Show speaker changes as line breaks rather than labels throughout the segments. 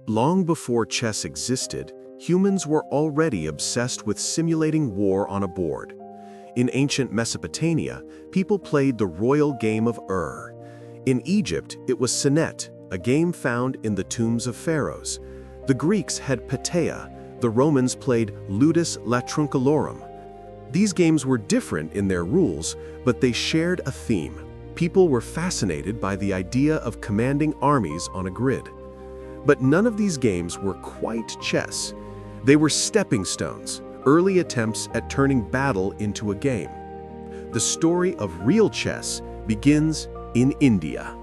Long before chess existed, humans were already obsessed with simulating war on a board. In ancient Mesopotamia, people played the royal game of Ur. In Egypt, it was Senet, a game found in the tombs of pharaohs. The Greeks had Patea, the Romans played Ludus Latrunculorum. These games were different in their rules, but they shared a theme. People were fascinated by the idea of commanding armies on a grid. But none of these games were quite chess. They were stepping stones, early attempts at turning battle into a game. The story of real chess begins in India.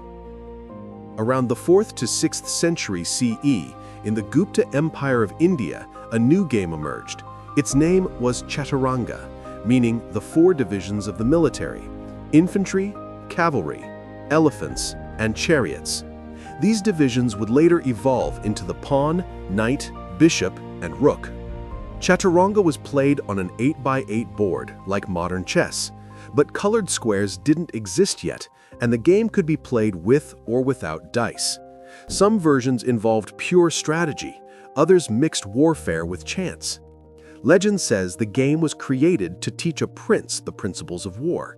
Around the 4th to 6th century CE, in the Gupta Empire of India, a new game emerged. Its name was Chaturanga, meaning the 4 divisions of the military: infantry, cavalry, elephants, and chariots. These divisions would later evolve into the pawn, knight, bishop, and rook. Chaturanga was played on an 8x8 board, like modern chess, but colored squares didn't exist yet, and the game could be played with or without dice. Some versions involved pure strategy, others mixed warfare with chance. Legend says the game was created to teach a prince the principles of war.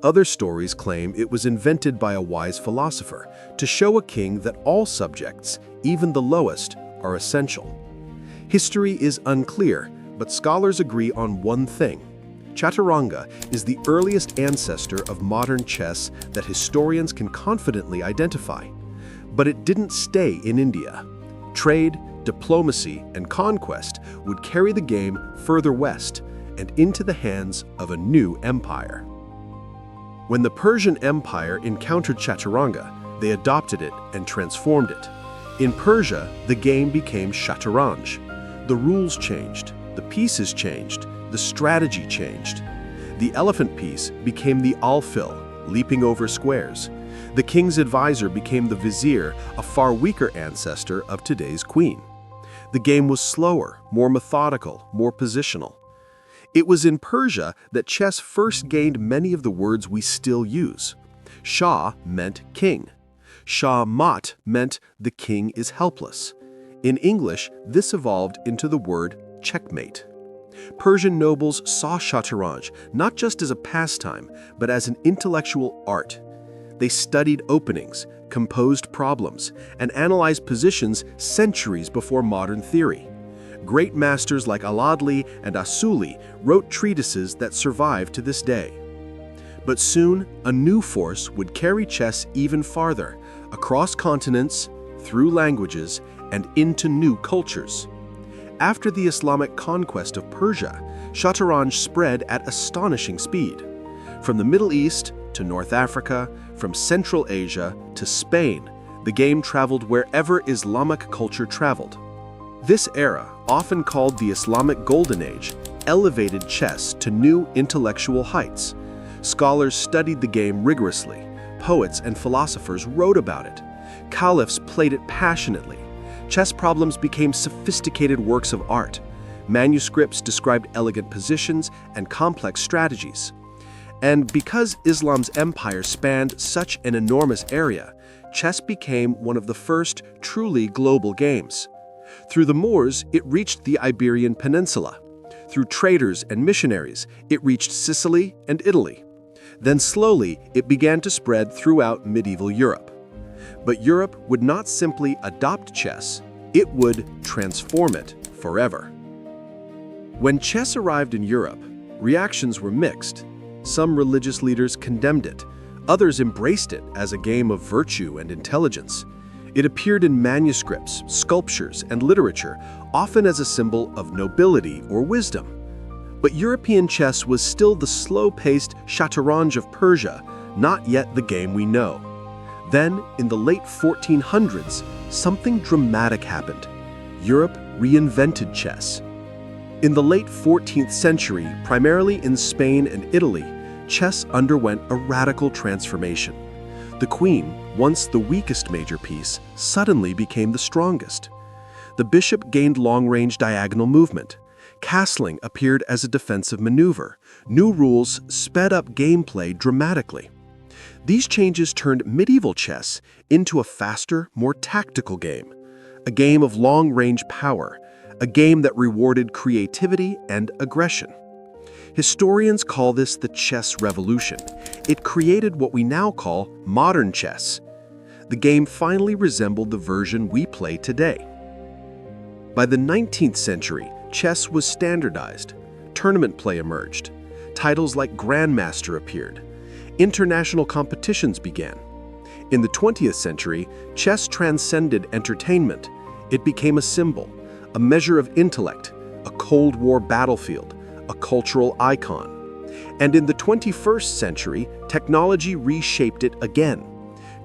Other stories claim it was invented by a wise philosopher to show a king that all subjects, even the lowest, are essential. History is unclear, but scholars agree on one thing. Chaturanga is the earliest ancestor of modern chess that historians can confidently identify. But it didn't stay in India. Trade, diplomacy, and conquest would carry the game further west and into the hands of a new empire. When the Persian Empire encountered Chaturanga, they adopted it and transformed it. In Persia, the game became Shatranj. The rules changed, the pieces changed, the strategy changed. The elephant piece became the alfil, leaping over squares. The king's advisor became the vizier, a far weaker ancestor of today's queen. The game was slower, more methodical, more positional. It was in Persia that chess first gained many of the words we still use. Shah meant king. Shah mat meant the king is helpless. In English, this evolved into the word checkmate. Persian nobles saw Shatranj not just as a pastime, but as an intellectual art. They studied openings, composed problems, and analyzed positions centuries before modern theory. Great masters like Aladli and Asuli wrote treatises that survive to this day. But soon, a new force would carry chess even farther, across continents, through languages, and into new cultures. After the Islamic conquest of Persia, Shatranj spread at astonishing speed. From the Middle East to North Africa, from Central Asia to Spain, the game traveled wherever Islamic culture traveled. This era, often called the Islamic Golden Age, elevated chess to new intellectual heights. Scholars studied the game rigorously. Poets and philosophers wrote about it. Caliphs played it passionately. Chess problems became sophisticated works of art. Manuscripts described elegant positions and complex strategies. And because Islam's empire spanned such an enormous area, chess became one of the first truly global games. Through the Moors, it reached the Iberian Peninsula. Through traders and missionaries, it reached Sicily and Italy. Then slowly, it began to spread throughout medieval Europe. But Europe would not simply adopt chess, it would transform it forever. When chess arrived in Europe, reactions were mixed. Some religious leaders condemned it. Others embraced it as a game of virtue and intelligence. It appeared in manuscripts, sculptures, and literature, often as a symbol of nobility or wisdom. But European chess was still the slow-paced Shatranj of Persia, not yet the game we know. Then, in the late 1400s, something dramatic happened. Europe reinvented chess. In the late 14th century, primarily in Spain and Italy, chess underwent a radical transformation. The queen, once the weakest major piece, suddenly became the strongest. The bishop gained long-range diagonal movement. Castling appeared as a defensive maneuver. New rules sped up gameplay dramatically. These changes turned medieval chess into a faster, more tactical game. a game of long-range power, a game that rewarded creativity and aggression. Historians call this the chess revolution. It created what we now call modern chess. The game finally resembled the version we play today. By the 19th century, chess was standardized. Tournament play emerged. Titles like grandmaster appeared. International competitions began. In the 20th century, chess transcended entertainment. It became a symbol, a measure of intellect, a Cold War battlefield, a cultural icon. And in the 21st century, technology reshaped it again.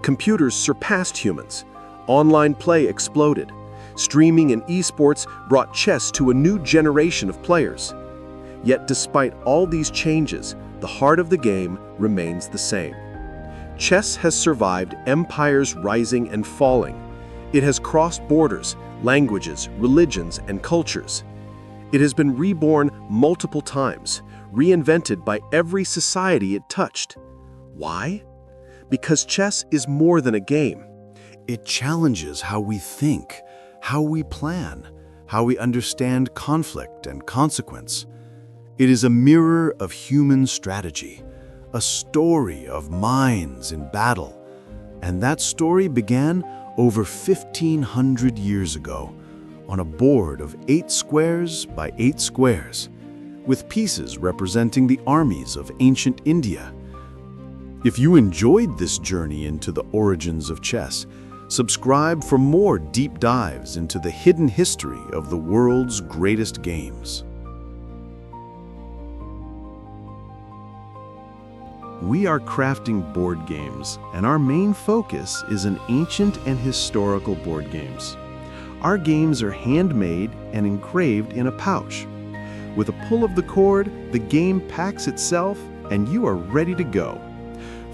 Computers surpassed humans. Online play exploded. Streaming and esports brought chess to a new generation of players. Yet despite all these changes, the heart of the game remains the same. Chess has survived empires rising and falling. It has crossed borders, languages, religions, and cultures. It has been reborn multiple times, reinvented by every society it touched. Why? Because chess is more than a game.
It challenges how we think, how we plan, how we understand conflict and consequence. It is a mirror of human strategy, a story of minds in battle. And that story began over 1,500 years ago on a board of 8 squares by 8 squares, with pieces representing the armies of ancient India. If you enjoyed this journey into the origins of chess, subscribe for more deep dives into the hidden history of the world's greatest games. We are crafting board games, and our main focus is in ancient and historical board games. Our games are handmade and engraved in a pouch. With a pull of the cord, the game packs itself, and you are ready to go.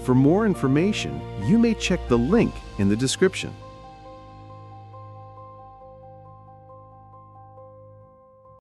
For more information, you may check the link in the description.